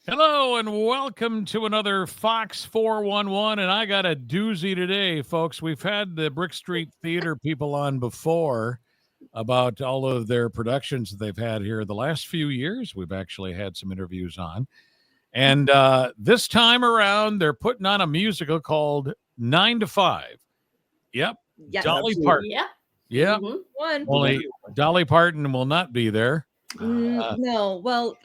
Hello and welcome to another Fox 411. And I got a doozy today, folks. We've had the Brickstreet Theatre people on before about all of their productions that they've had here the last few years. We've actually had some interviews on. And this time around, they're putting on a musical called 9 to 5. Yep. Yes, Dolly absolutely. Parton. Yep. Yep. Mhm. one. Only Dolly Parton will not be there. No, well,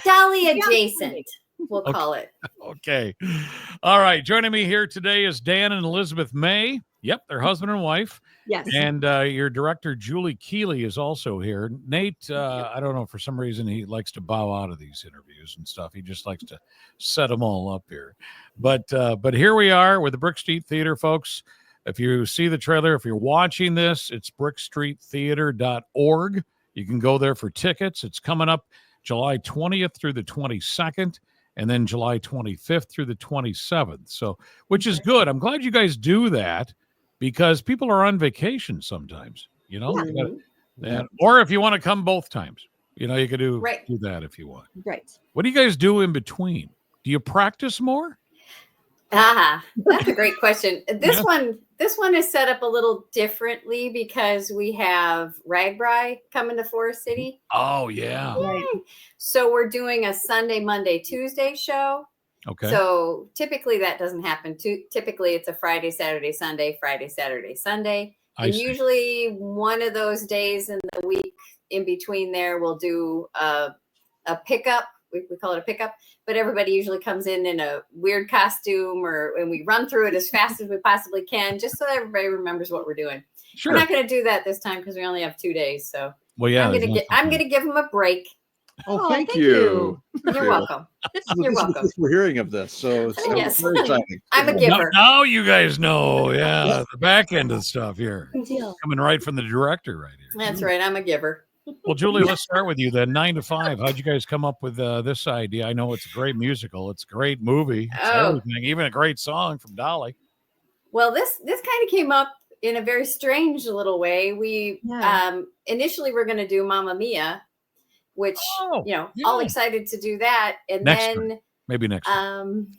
Dolly adjacent, we'll Okay. call it. Okay. All right. Joining me here today is Dan and Elizabeth May. Yep, they're husband and wife. yes. And your director, Julie Keeley, is also here. Nate, I don't know, for some reason, he likes to bow out of these interviews and stuff. He just likes to set them all up here. But here we are with the Brickstreet Theatre, folks. If you see the trailer, if you're watching this, it's brickstreettheater.org. You can go there for tickets. It's coming up July 20th through the 22nd. And then July 25th through the 27th. So, which is good. I'm glad you guys do that because people are on vacation sometimes, you know, or if you want to come both times, you know, you could do that if you want. Right. What do you guys do in between? Do you practice more? That's a great question. This one is set up a little differently because we have Ragbri coming to Forest City. Oh, yeah. Right. So we're doing a Sunday, Monday, Tuesday show. Okay. So typically that doesn't happen. Typically it's a Friday, Saturday, Sunday, Friday, Saturday, Sunday. I And see. usually one of those days in the week in between there, we'll do a pickup. We call it a pickup, but everybody usually comes in a weird costume and we run through it as fast as we possibly can, just so everybody remembers what we're doing. Sure. We're not going to do that this time because we only have 2 days. So Well, yeah. I'm going to give them a break. Oh, thank thank you. You're welcome. You're welcome. We're hearing of this, so it's Yes. very exciting. I'm a giver. Now you guys know, yeah, the back end of the stuff here. Good deal. Coming right from the director right here. That's right. I'm a giver. Well, Julie, let's start with you then. 9 to 5. How'd you guys come up with this idea? I know it's a great musical. It's a great movie. It's everything, even a great song from Dolly. Well, this kind of came up in a very strange little way. We initially were going to do Mamma Mia, which all excited to do that, and Maybe next time.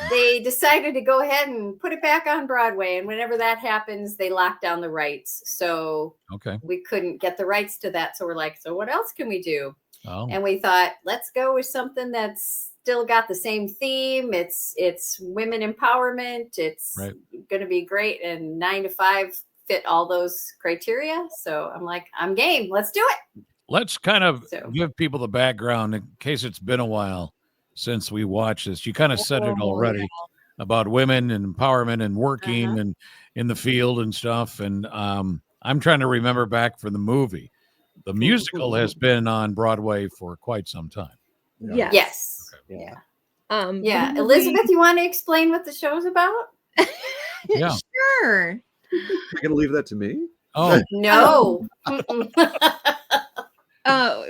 They decided to go ahead and put it back on Broadway. And whenever that happens, they lock down the rights. So we couldn't get the rights to that. So we're like, so what else can we do? Oh. And we thought, let's go with something that's still got the same theme. It's women empowerment. It's going to be great. And 9 to 5 fit all those criteria. So I'm like, I'm game. Let's do it. Let's kind of give people the background in case it's been a while since we watched this. You kind of said it already about women and empowerment and working and in the field and stuff. And I'm trying to remember back from the movie. The musical has been on Broadway for quite some time. Yeah. Yes. Okay. Yeah. Elizabeth, you want to explain what the show's about? Yeah. Sure. You're gonna leave that to me? Oh, No.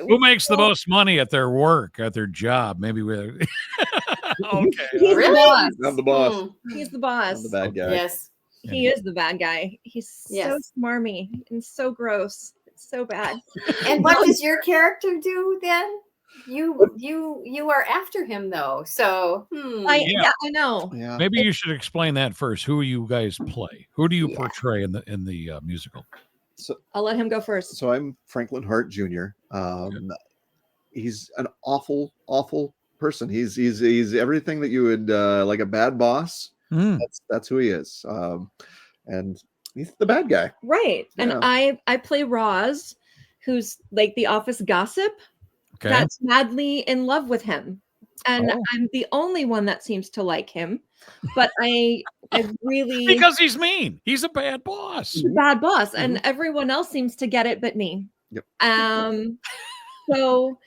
who makes the most money at their work, at their job? Maybe we're okay. He's the boss. I'm the boss. He's the boss. I'm the bad guy. Yes. He is the bad guy. He's so smarmy and so gross. It's so bad. And what does your character do then? You are after him though. So I know. Yeah. Maybe you should explain that first. Who you guys play? Who do you portray in the musical? So I'll let him go first. So I'm Franklin Hart Jr. He's an awful, awful person. He's everything that you would like a bad boss. That's who he is. And he's the bad guy. Right. And I play Roz, who's like the office gossip that's madly in love with him. And I'm the only one that seems to like him. But I really because he's mean. He's a bad boss. He's a bad boss. And everyone else seems to get it but me. Yep. So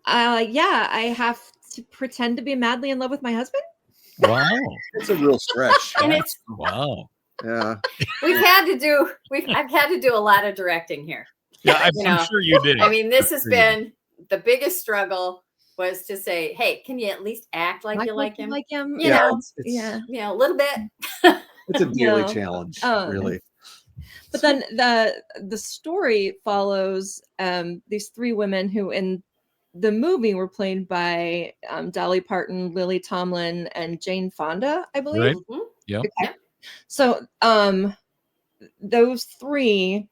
I have to pretend to be madly in love with my husband. Wow. It's a real stretch. And it's wow. Yeah. I've had to do a lot of directing here. Yeah, I'm sure you did. I mean, this has been the biggest struggle was to say, hey, can you at least act like you like him? Like him? You know, yeah. A little bit. It's a daily challenge, really. But then the story follows these three women who in the movie were played by Dolly Parton, Lily Tomlin, and Jane Fonda, I believe. Right. Mhm. Yep. Okay. So those three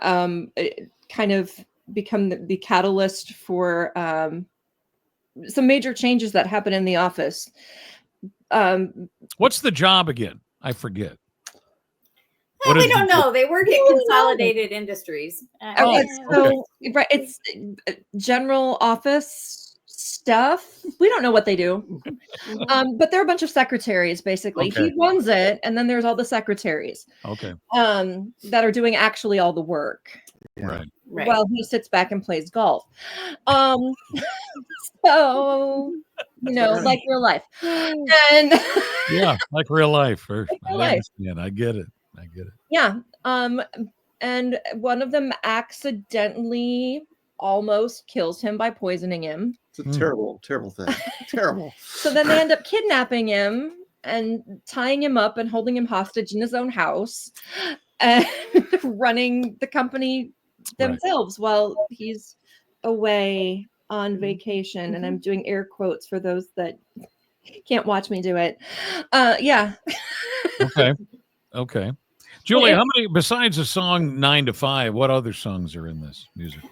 kind of become the catalyst for some major changes that happen in the office. What's the job again? I forget. Well, we don't know. They work at Consolidated Industries. So right, it's general office stuff. We don't know what they do. But there are a bunch of secretaries, basically. Okay. He runs it, and then there's all the secretaries. Okay. That are doing actually all the work. Right. While he sits back and plays golf. So like real life. And yeah, like real life. Like real life. I get it. Yeah. And one of them accidentally almost kills him by poisoning him. It's a terrible, terrible thing. Terrible. So then they end up kidnapping him and tying him up and holding him hostage in his own house and running the company themselves while he's away on vacation. And I'm doing air quotes for those that can't watch me do it. Yeah. Okay. Julie, how many, besides the song 9 to 5, what other songs are in this musical?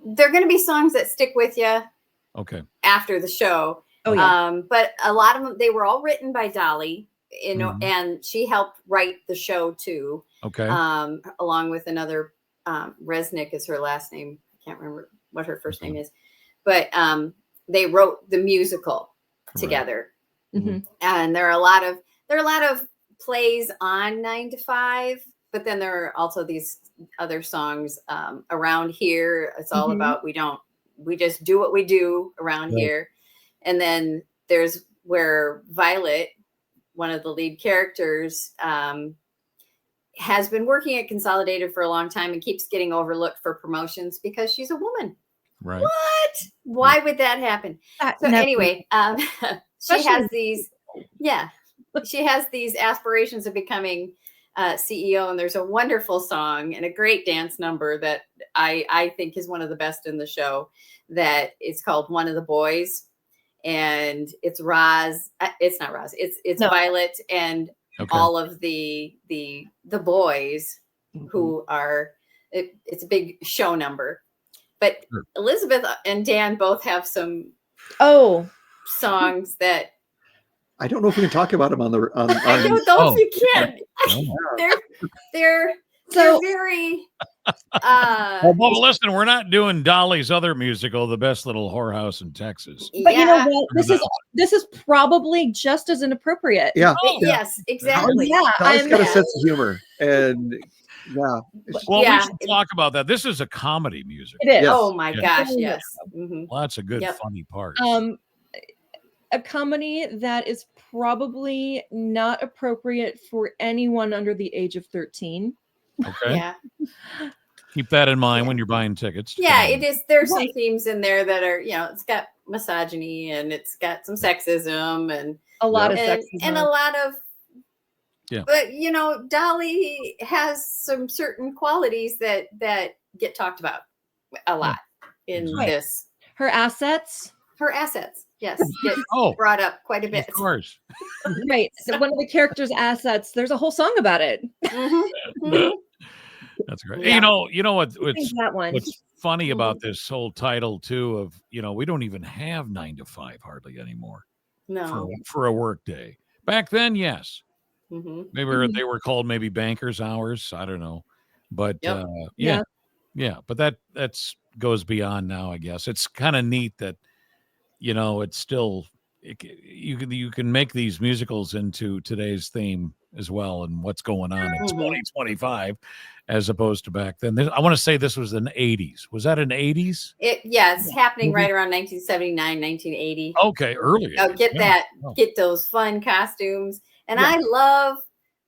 They're going to be songs that stick with you. Okay. After the show. Oh yeah. But a lot of them, they were all written by Dolly, and she helped write the show too. Okay. Along with another, Resnick is her last name. I can't remember what her first name is, but they wrote the musical together. Mm-hmm. And there are a lot of plays on 9 to 5, but then there are also these other songs around here. It's all about we just do what we do around here. And then there's where Violet, one of the lead characters, has been working at Consolidated for a long time and keeps getting overlooked for promotions because she's a woman. Right. What? Why would that happen? So anyway, she has these aspirations of becoming CEO, and there's a wonderful song and a great dance number that I think is one of the best in the show. That it's called "One of the Boys," and it's Roz. It's not Roz. It's Violet and all of the boys who are. It's a big show number, but Elizabeth and Dan both have some songs that. I don't know if we can talk about them on the. I don't know if you can. They're very. Well, listen, we're not doing Dolly's other musical, The Best Little Whorehouse in Texas. But you know what? This is probably just as inappropriate. Yeah. Yes, exactly. Dolly's got a sense of humor, and well, we should talk about that. This is a comedy musical. It is. Yes. Oh my gosh, yes. Well, that's a good funny part. A comedy that is probably not appropriate for anyone under the age of 13. Okay. Yeah. Keep that in mind when you're buying tickets. Yeah, it is. There's some themes in there that are, it's got misogyny and it's got some sexism and a lot of sexism and a lot of. Yeah. But Dolly has some certain qualities that get talked about a lot in this. Her assets. Yes, get brought up quite a bit. Of course. Right. So one of the characters' assets, there's a whole song about it. That's great. Yeah. You know what's funny about Mm-hmm. this whole title too of, we don't even have 9 to 5 hardly anymore. No. For a work day. Back then, yes. Mm-hmm. Maybe they were called maybe banker's hours. I don't know. But yeah. But that's goes beyond now, I guess. It's kind of neat that it's still you can make these musicals into today's theme as well and what's going on in 2025 as opposed to back then. I want to say this was in the 80s. Was that in the 80s? It's happening right around 1979, 1980. Okay, earlier. Get those fun costumes. And I love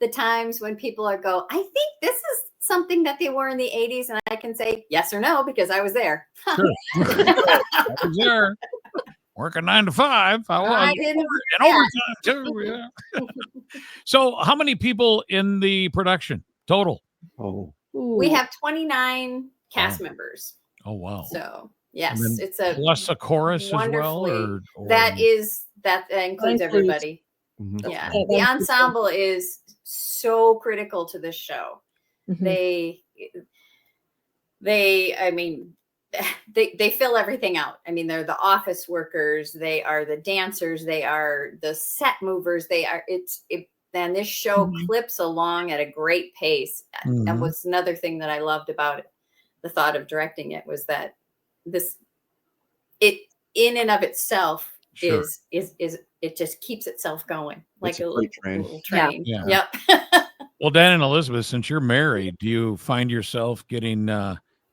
the times when people I think this is something that they wore in the 80s, and I can say yes or no because I was there. Sure. I was there. Working 9 to 5. I didn't. And overtime too. Yeah. So, how many people in the production total? Oh, we have 29 cast members. Oh, wow. So yes, it's a plus a chorus as well, wonderfully. or That includes everybody. Mhm. Yeah, that the includes ensemble is so critical to this show. Mhm. I mean, they fill everything out. I mean, they're the office workers, they are the dancers, they are the set movers, and this show Mhm. clips along at a great pace. And what's another thing that I loved about it, the thought of directing it, was that it in and of itself Sure. is it just keeps itself going like It's a freight train. little train. Yeah. Yep. Well, Dan and Elizabeth, since you're married, do you find yourself getting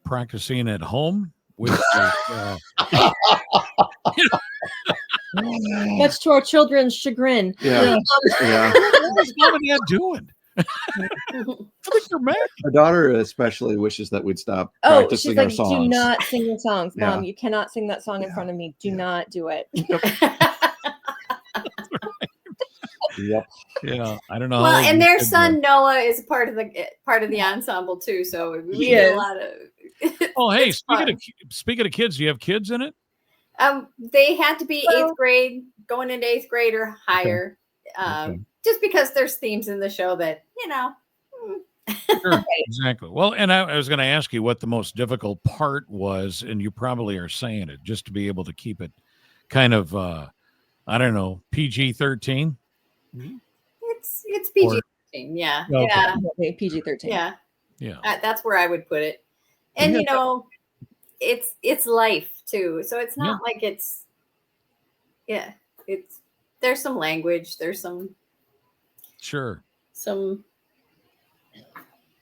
practicing at home with your, Much to our children's chagrin. Yeah. Yeah. what is mom and dad doing? I think you're married. Our daughter especially wishes that we'd stop Oh, practicing she's our like, songs. do not sing your songs, Yeah. Mom. You cannot sing that song in Yeah. front of me. Do Yeah. not do it. Yep. Yeah, I don't know. Well, how old and your their kids son Noah is part of the ensemble too. So we He get a is. lot of. are. Oh, hey, it's speaking of kids, do you have kids in it? They had to be Well- 8th grade, going into 8th grade or higher, Okay. just because there's themes in the show that Sure, exactly. Well, and I was going to ask you what the most difficult part was, and you probably are saying it, just to be able to keep it kind of, I don't know, PG-13. it's PG-13. Yeah, Okay. yeah, Okay, PG-13. yeah. Yeah. That's where I would put it. And it's life too. So it's not like it's there's some language, there's some Sure.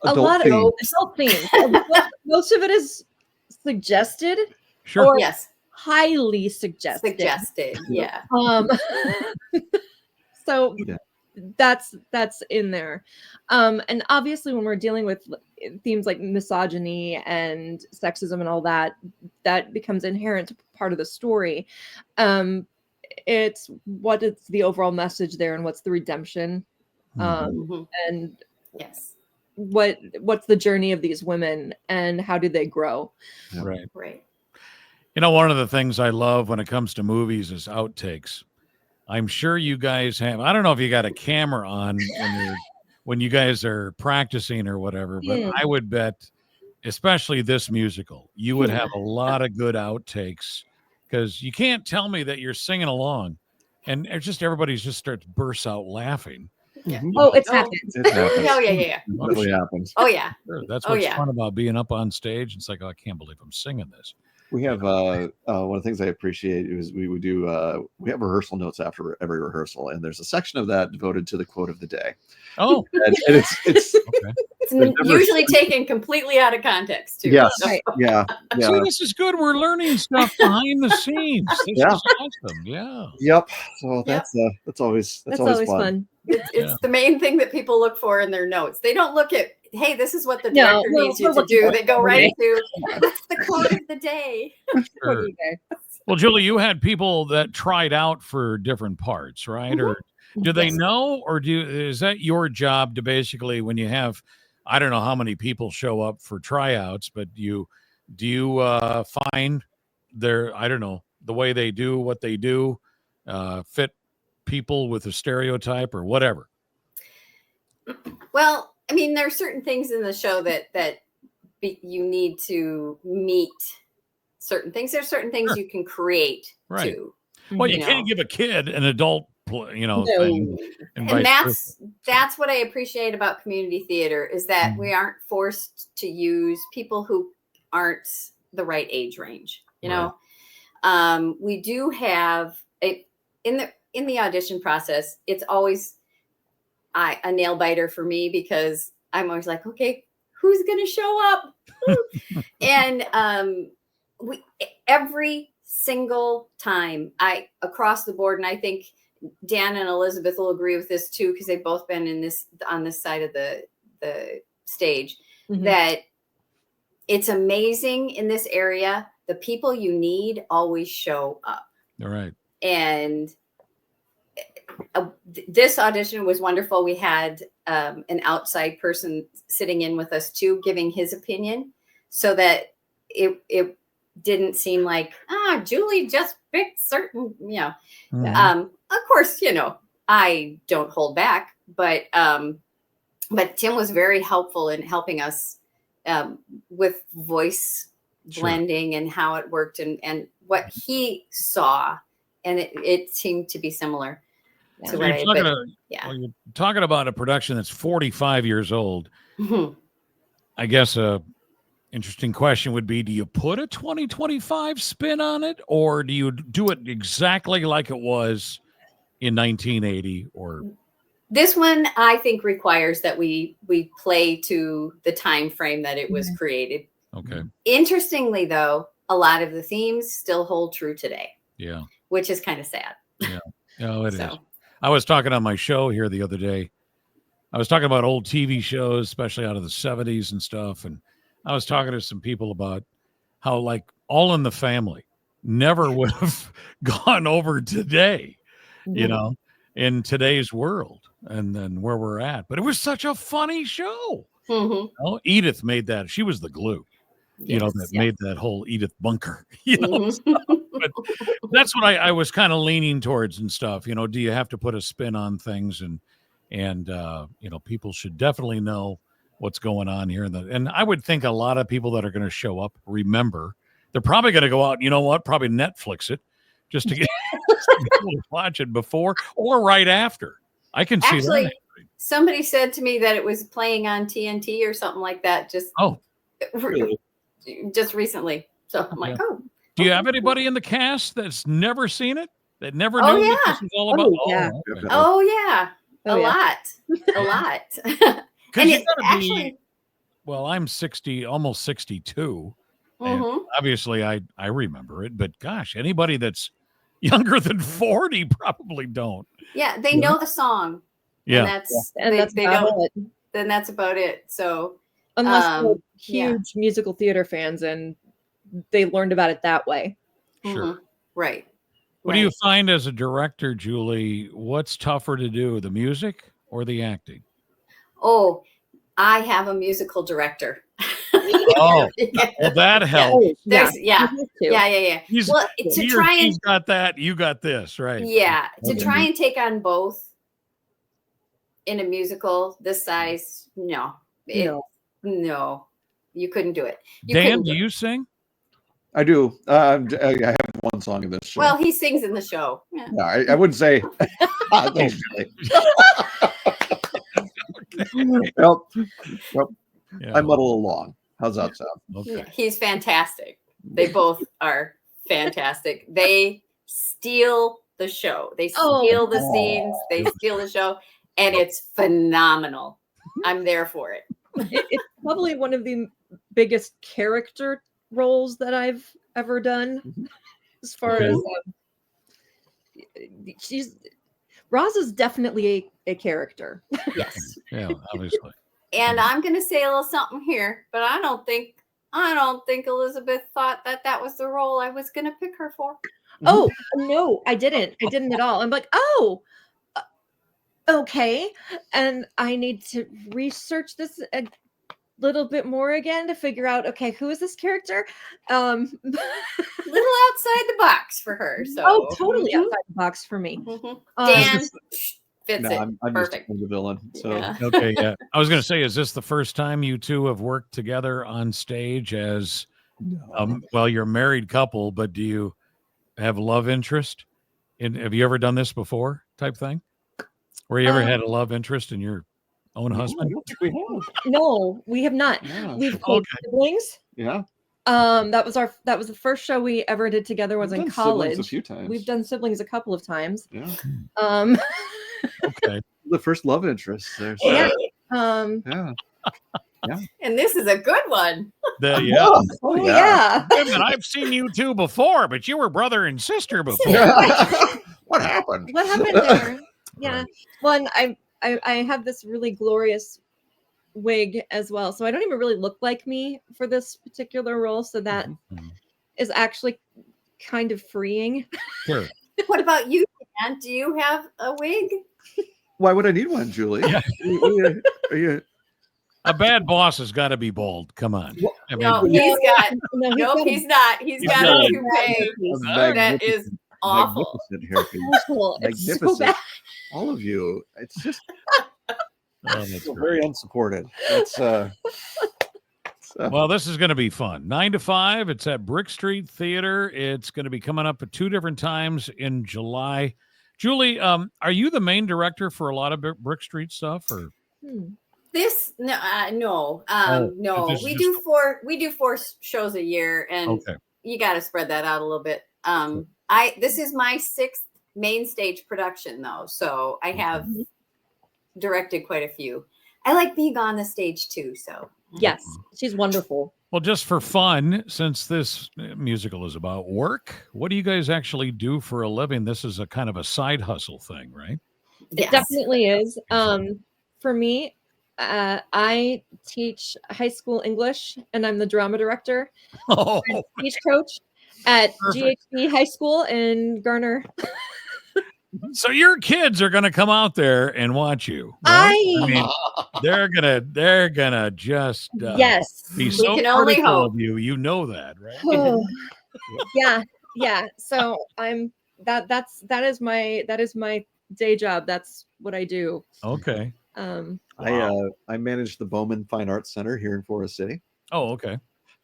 A Adult lot themes. of adult themes. Most of it is suggested Sure. or yes, highly suggested. Yeah. So Yeah. that's in there. And obviously when we're dealing with themes like misogyny and sexism and all that becomes inherent part of the story. It's what is the overall message there and what's the redemption, Mhm. and Yes. what's the journey of these women and how do they grow? Right. Right. You know, one of the things I love when it comes to movies is outtakes. I'm sure you guys have, I don't know if you got a camera on when you guys are practicing or whatever, but I would bet, especially this musical, you would have a lot of good outtakes, because you can't tell me that you're singing along and it's just everybody's just starts bursts out laughing. Yeah. Oh, it's Oh. happened. It happens. Oh yeah. It really happens. Oh yeah. Sure. That's Oh, what's yeah. fun about being up on stage. It's like, oh, I can't believe I'm singing this. We have one of the things I appreciate is we would do we have rehearsal notes after every rehearsal, and there's a section of that devoted to the quote of the day. Oh, And it's okay. It's usually taken completely out of context too. yes, Right. yeah. See, this is good. We're learning stuff behind the scenes. This Yeah. is awesome. Yeah. Yep. So that's always fun. It's Yeah. the main thing that people look for in their notes. They don't look at, hey, this is what the No, director we're- needs you we're to looking do. for They go it. right to, what's the quote of the day? Sure. Well, Julie, you had people that tried out for different parts, right? Or do they know, or is that your job to basically, when you have, I don't know how many people show up for tryouts, but do you find their, I don't know, the way they do what they do fit people with a stereotype or whatever? Well, I mean, there are certain things in the show that you need to meet certain things. There's certain things Sure. you can create Right. too. Well, you You can't know. give a kid an adult, thing, And vice versa. that's what I appreciate about community theater, is that Mhm. we aren't forced to use people who aren't the right age range. You know, we do have in the audition process. It's always a nail biter for me, because I'm always like, okay, who's going to show up? And we every single time, across the board, and I think Dan and Elizabeth will agree with this too, because they've both been on this side of the stage, Mhm. that it's amazing in this area. The people you need always show up. All right. And this audition was wonderful. We had an outside person sitting in with us too, giving his opinion, so that it didn't seem like Julie just picked certain, of course, I don't hold back, but Tim was very helpful in helping us with voice blending and how it worked and what he saw, and it seemed to be similar to what you're talking about a production that's 45 years old. Mm-hmm. I guess a interesting question would be, do you put a 2025 spin on it, or do you do it exactly like it was in 1980? Or this one, I think, requires that we play to the time frame that it was created. Okay. Interestingly, though, a lot of the themes still hold true today. Yeah. Which is kind of sad. Yeah. No, it is. I was talking on my show here the other day. I was talking about old TV shows, especially out of the 70s and stuff. And I was talking to some people about how, like, All in the Family never would have gone over today, in today's world and then where we're at. But it was such a funny show. Mm-hmm. Edith made that. She was the glue, that made that whole Edith Bunker, But that's what I was kind of leaning towards and stuff. Do you have to put a spin on things? And people should definitely know what's going on here. And I would think a lot of people that are going to show up, remember, they're probably going to go out, probably Netflix it just to get people to watch it before or right after. I can see that. Somebody said to me that it was playing on TNT or something like that. Just recently. So I'm like, oh. Do you have anybody in the cast that's never seen it? That never knew what this was all about? A lot. Because you gotta be, I'm 60, almost 62. And obviously I remember it, but gosh, anybody that's younger than 40 probably don't. Yeah, they know the song. Yeah. And that's about it. Then that's about it. So unless they're huge musical theater fans and they learned about it that way. Sure. Right. What do you find as a director, Julie? What's tougher to do, the music or the acting? Oh, I have a musical director. Well, that helps. Yeah. He's got that, you got this, right? Yeah. To try and take on both in a musical this size, no, you couldn't do it. Dan, do you sing? I do. I have one song in this show. Well, he sings in the show. Yeah. No, I wouldn't say. Well, I muddle along. How's that sound? Okay. He's fantastic. They both are fantastic. They steal the show. They steal the scenes. They steal the show, and it's phenomenal. I'm there for it. It's probably one of the biggest character roles that I've ever done, as far as Roz is definitely a character. Yes. Yeah, obviously. And I'm going to say a little something here, but I don't think Elizabeth thought that was the role I was going to pick her for. Oh no, I didn't at all. I'm like, okay, and I need to research this little bit more again to figure out, okay, who is this character? Little outside the box for her. So totally outside the box for me. Dan fits it. I'm perfect. Just the villain. So Okay, yeah. I was going to say, is this the first time you two have worked together on stage as you're a married couple, but do you have love interest? Have you ever done this before, type thing? Where you ever had a love interest in your own husband? No, we have not. Yeah. We've played siblings. Yeah. That was the first show we ever did together was in college. A few times. We've done siblings a couple of times. Yeah. Okay. The first love interest there. So. Yeah. Yeah. And this is a good one. Yeah. And I've seen you two before, but you were brother and sister before. What happened? What happened there? Yeah. Well, and I have this really glorious wig as well, so I don't even really look like me for this particular role. So that is actually kind of freeing. Sure. What about you, Dan? Do you have a wig? Why would I need one, Julie? Yeah. Are you... A bad boss has got to be bald. Come on. Well, I No, mean, he's got. No, Nope, got he's not. He's got got a a- toupee. That is awful. Magnificent hairpiece. awful. It's so Magnificent. bad. All of you. It's just that's feel great. very unsupported. It's Well, this is going to be fun. 9 to 5. It's at Brickstreet Theatre. It's going to be coming up at 2 different times in July. Julie, are you the main director for a lot of Brickstreet stuff, or? This no, no. this is We just- do four shows a year, and Okay. you got to spread that out a little bit. This is my 6th main stage production though, so I have directed quite a few. I like being on the stage too, so Yes, she's wonderful. Well, just for fun, since this musical is about work, what do you guys actually do for a living? This is a kind of a side hustle thing, right? yes. It definitely is. For me, I teach high school English, and I'm the drama director, Oh, speech coach at Perfect. GHB High School in Garner. so your kids are going to come out there and watch you. Right? I mean, they're gonna just Yes. be so can only critical hope. of you. You know that, right? Yeah. So that is my day job. That's what I do. Okay. I manage the Bowman Fine Arts Center here in Forest City. Oh, okay.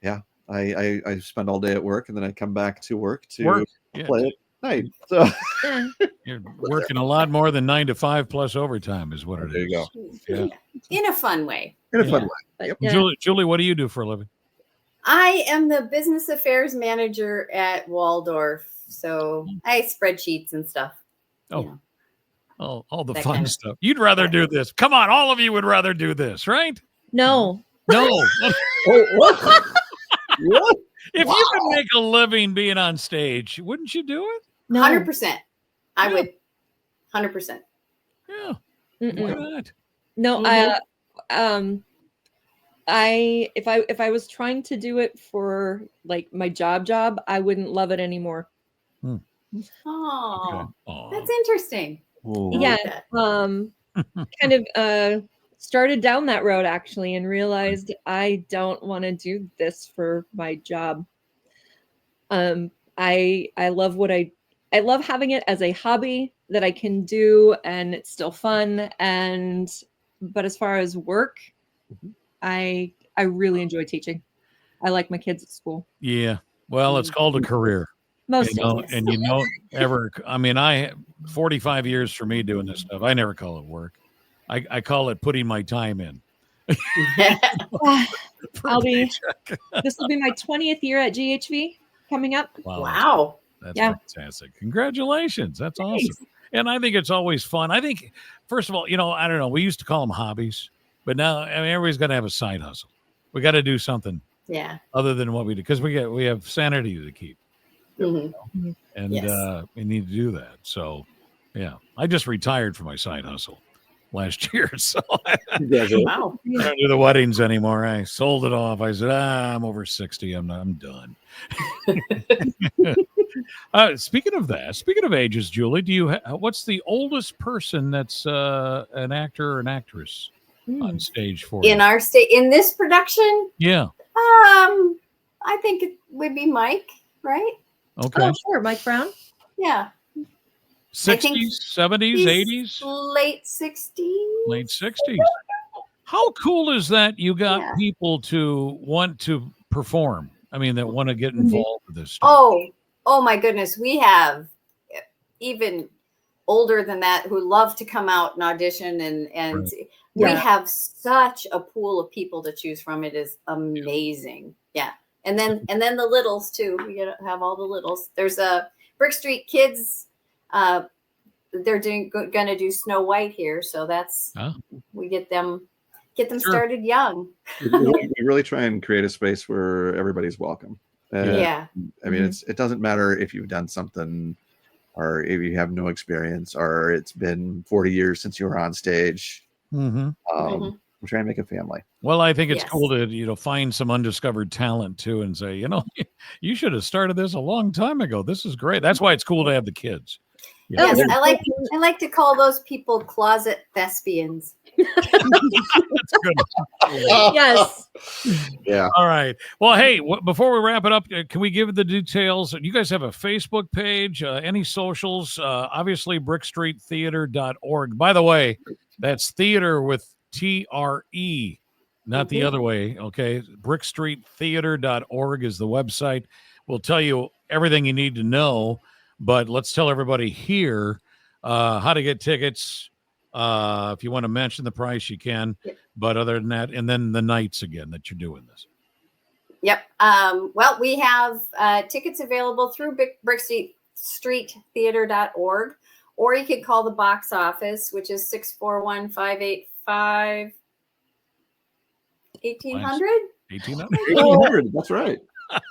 I spend all day at work, and then I come back to work to Yeah. play at night. So Yeah. You're working a lot more than 9 to 5 plus overtime is what it is. there you go. Yeah. In a fun way. In a fun Yeah. way. But Yep. yeah. Julie, what do you do for a living? I am the business affairs manager at Waldorf, so I spreadsheets and stuff. Oh. you know. All the That fun kind of- stuff. You'd rather do this. Come on, all of you would rather do this, right? No. No. Oh, what? What? If you could make a living being on stage, wouldn't you do it? No. 100%. I Yeah. would 100%. Yeah. Mm-mm. Why not? No, Mhm. if I was trying to do it for like my job, I wouldn't love it anymore. Oh, Okay. Aw. that's interesting. Oh. I Yeah. like that. Kind of started down that road actually, and realized I don't want to do this for my job. I love I love having it as a hobby that I can do, and it's still fun. But as far as work, I really enjoy teaching. I like my kids at school. Yeah. Well, it's called a career. Most You know, Yes. and you don't ever, I mean, 45 years for me doing this stuff. I never call it work. I call it putting my time in. for I'll a be- paycheck. This will be my 20th year at GHV coming up. Wow. That's Yeah. fantastic. Congratulations. That's awesome. Thanks. And I think it's always fun. I think, first of all, I don't know. We used to call them hobbies, but now everybody's got to have a side hustle. We got to do something Yeah. other than what we do because we have sanity to keep, Mhm. and Yes. we need to do that. So, yeah, I just retired from my side hustle last year, so I Congratulations. Wow. don't do the weddings anymore. I sold it off. I said, I'm over 60. I'm done. Speaking of ages, Julie, do you what's the oldest person that's an actor or an actress on stage for In you? our state, in this production, Yeah. I think it would be Mike, right? Okay. Oh, sure, Mike Brown. Yeah. 60s, 70s, He's 80s, late 60s. late 60s. How cool is that you got Yeah. people to want to perform? I mean, that want to get Mhm. involved with this stuff. Oh my goodness. We have even older than that who love to come out and audition, and Right. we Yeah. have such a pool of people to choose from. It is amazing. Yeah. And then the littles too. We have all the littles. There's a Brickstreet Kids. They're gonna do Snow White here, so that's Oh. we get them Sure. started young. We really try and create a space where everybody's welcome. Yeah. I mean, Mhm. it doesn't matter if you've done something or if you have no experience or it's been 40 years since you were on stage. Mm-hmm. Mhm. We're trying to make a family. Well, I think it's Yes. cool to find some undiscovered talent too, and say, you should have started this a long time ago. This is great. That's why it's cool to have the kids. Yes, I like to call those people closet thespians. That's good. Yes. Yeah. All right. Well, hey, before we wrap it up, can we give the details? You guys have a Facebook page, any socials? Obviously, brickstreettheatre.org. By the way, that's theater with TRE, not the other way. Okay. Brickstreettheatre.org is the website. We'll tell you everything you need to know, but let's tell everybody here how to get tickets. If you want to mention the price, you can. Yep. But other than that, and then the nights again that you're doing this. Yep. Well, we have tickets available through brickstreettheatre.org, or you can call the box office, which is 641-585-1800. 1800. That's right.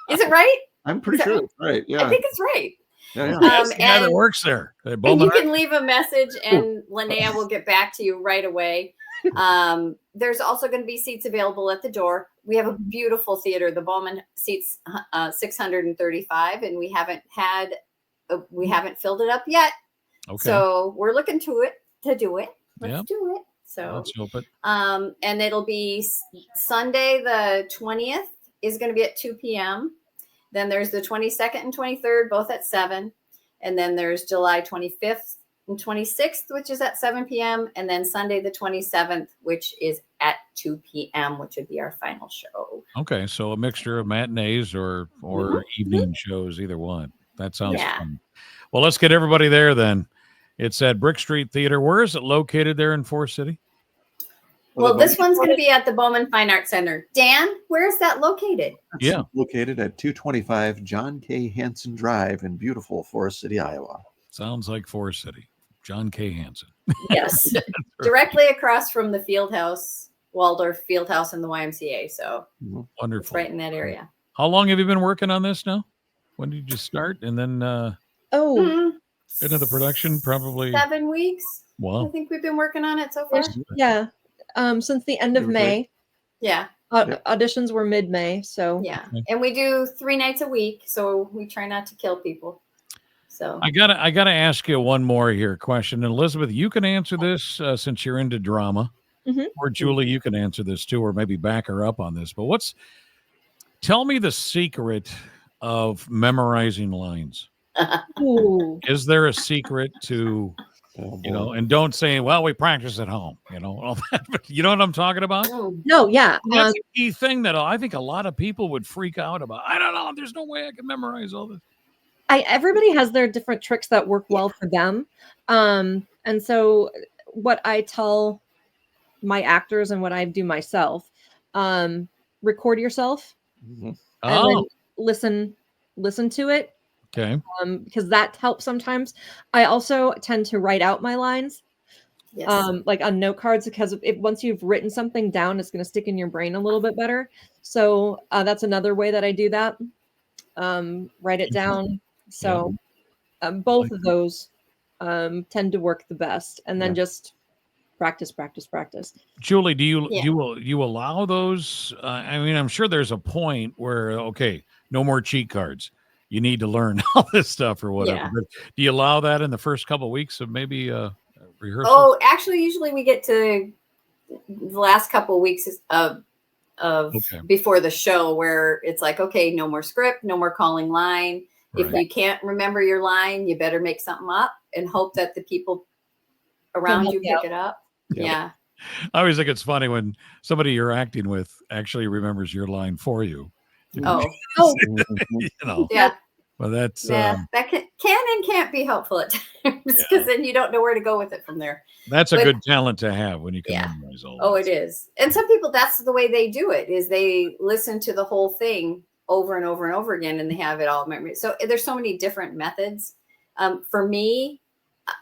Is it right? I'm pretty sure that's right. Yeah. I think it's right. Yeah. That's the guy that works there. And you can leave a message, and Linnea will get back to you right away. There's also going to be seats available at the door. We have a beautiful theater. The Bowman seats 635, and we haven't filled it up yet. Okay. So we're looking to do it. Let's do it. So let's hope it. And it'll be Sunday the 20th is going to be at 2 p.m. Then there's the 22nd and 23rd, both at 7. And then there's July 25th and 26th, which is at 7 p.m. And then Sunday the 27th, which is at 2 p.m., which would be our final show. Okay, so a mixture of matinees or evening shows, either one. That sounds fun. Well, let's get everybody there then. It's at Brickstreet Theatre. Where is it located there in Forest City? Well, this one's going to be at the Bowman Fine Arts Center. Dan, where is that located? It's located at 225 John K. Hansen Drive in beautiful Forest City, Iowa. Sounds like Forest City. John K. Hansen. Yes. Directly across from the Waldorf Fieldhouse and the YMCA. So wonderful. It's right in that area. How long have you been working on this now? When did you start? And then into the production, probably 7 weeks. Wow. I think we've been working on it so far. Yeah. Since the end of May. Yeah. Auditions were mid-May, so yeah. And we do 3 nights a week, so we try not to kill people. So I gotta ask you one more question. And Elizabeth, you can answer this since you're into drama. Or Julie, you can answer this too, or maybe back her up on this. But tell me the secret of memorizing lines. Is there a secret to and don't say, well, we practice at home, all that, but you know what I'm talking about? No, yeah. That's a key thing that I think a lot of people would freak out about. I don't know. There's no way I can memorize all this. Everybody has their different tricks that work well for them. And so what I tell my actors and what I do myself, record yourself and then listen to it. Okay. Because that helps sometimes. I also tend to write out my lines, like on note cards, because once you've written something down, it's going to stick in your brain a little bit better. So that's another way that I do that. Write it down. So both of those tend to work the best, and then just practice. Julie, do you allow those? I mean, I'm sure there's a point where no more cheat cards. You need to learn all this stuff or whatever. Yeah. But do you allow that in the first couple of weeks of maybe rehearsal? Oh, actually, usually we get to the last couple of weeks of before the show where it's like, okay, no more script, no more calling line. Right. If you can't remember your line, you better make something up and hope that the people around you pick it up. Yeah. I always think it's funny when somebody you're acting with actually remembers your line for you. Oh. Yeah. Well, that's that can and can't be helpful at times because then you don't know where to go with it from there. That's a good talent to have when you can memorize all. Oh, it is. And some people, that's the way they do it, is they listen to the whole thing over and over and over again, and they have it all memory. So there's so many different methods. For me,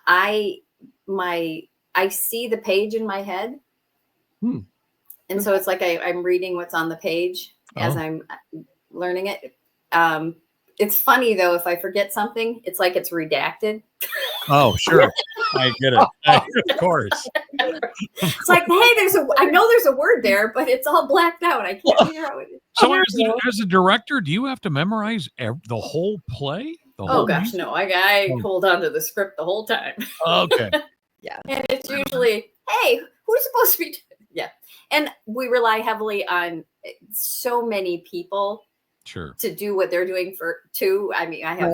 I see the page in my head, and so it's like I'm reading what's on the page as I'm learning it. It's funny though, if I forget something, it's like it's redacted. Oh, sure. I get it. Of course. It's like, hey, I know there's a word there, but it's all blacked out. I can't figure out what it is. So as a director, do you have to memorize the whole play? Oh gosh, no! I hold on to the script the whole time. Okay. Yeah. And it's usually, hey, who's supposed to be? Yeah. And we rely heavily on so many people. Sure. To do what they're doing too. I mean, I have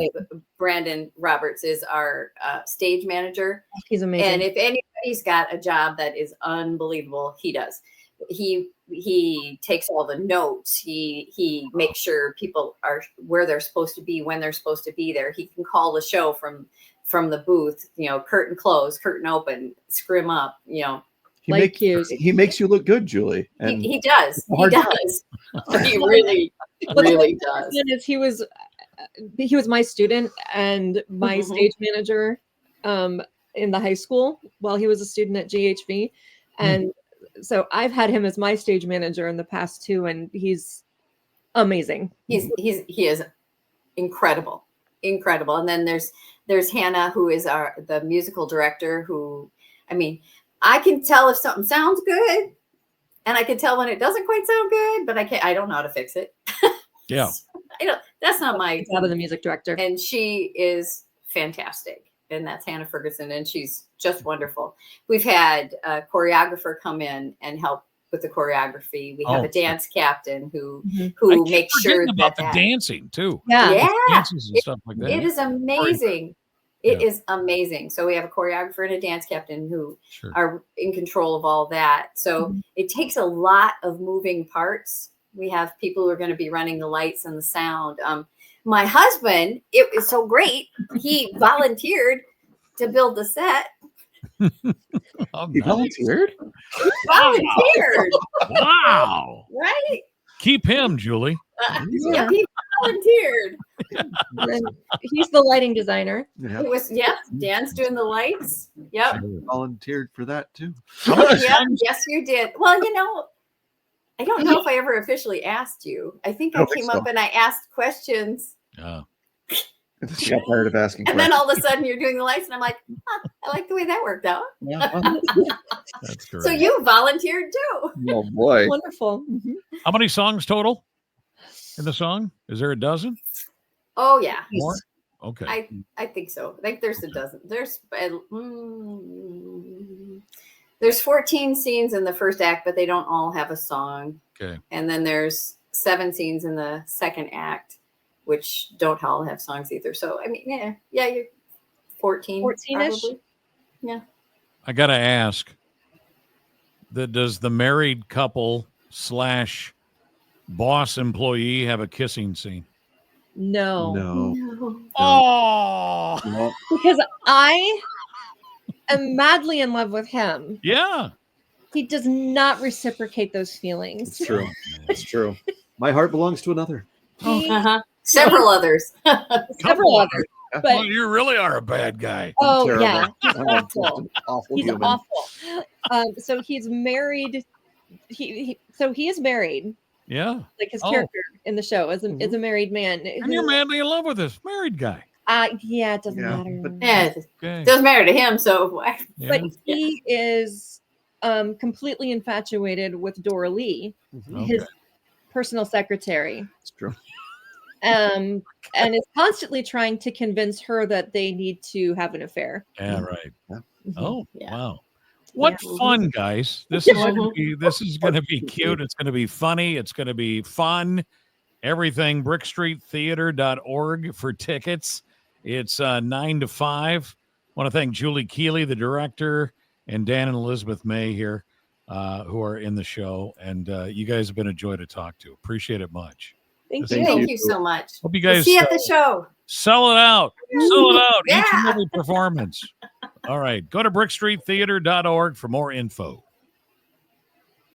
Brandon Roberts is our stage manager. He's amazing. And if anybody's got a job that is unbelievable, he does. He takes all the notes. He makes sure people are where they're supposed to be, when they're supposed to be there. He can call the show from the booth, curtain close, curtain open, scrim up, He makes you look good, Julie. And he does. He does. He really does. He was my student and my stage manager in the high school while he was a student at GHV. And so I've had him as my stage manager in the past too, and he's amazing. He is incredible. And then there's Hannah, who is the musical director, who, I mean, I can tell if something sounds good, and I can tell when it doesn't quite sound good, but I don't know how to fix it. Yeah. That's not my job of the music director. And she is fantastic. And that's Hannah Ferguson, and she's just wonderful. We've had a choreographer come in and help with the choreography. We have a dance captain who makes sure about the dancing too. Yeah. Dances and stuff like that. It is amazing. It is amazing. So we have a choreographer and a dance captain who are in control of all that. So it takes a lot of moving parts. We have people who are going to be running the lights and the sound. My husband, it was so great. He volunteered to build the set. He volunteered? Volunteered. Wow. Right? Keep him, Julie. Yeah, he volunteered. He's the lighting designer. It was Dan's doing the lights. Yep. Volunteered for that too. Yes, you did. Well, I don't know if I ever officially asked you. I think I came up and I asked questions. Oh. I just got tired of asking and questions. then all of a sudden you're doing the lights, and I'm like, I like the way that worked out. Yeah. That's great. So you volunteered too. Oh boy. Wonderful. How many songs total in the song? Is there a dozen? Oh yeah. More? Okay. I think so. I think there's a dozen. There's 14 scenes in the first act, but they don't all have a song. Okay. And then there's 7 scenes in the second act, which don't all have songs either. So I mean, you're 14-ish. Probably. Yeah. I gotta ask. Does the married couple / boss employee have a kissing scene? No. Oh. No. Because I am madly in love with him. Yeah. He does not reciprocate those feelings. It's true. It's true. My heart belongs to another. Several others. Several others. But well, you really are a bad guy. Oh Terrible. yeah, he's awful. Awful He's human. awful. So he's married. He is married. Yeah. Like his character in the show is a married man. And you're madly in love with this married guy. Yeah, it doesn't matter. Okay. Doesn't matter to him. So, but he is completely infatuated with Dora Lee, his personal secretary. It's true. And is constantly trying to convince her that they need to have an affair. Yeah, right. Yeah. Oh, wow. What fun, guys. This is going to be cute. It's going to be funny. It's going to be fun. Everything, brickstreettheatre.org for tickets. It's 9 to 5. I want to thank Julie Keeley, the director, and Dan and Elizabeth May here, who are in the show. And you guys have been a joy to talk to. Appreciate it much. Thank you. Thank you so much. Hope you guys see you at the show. Sell it out. Sell it out. Yeah. Each and every performance. All right. Go to brickstreettheatre.org for more info.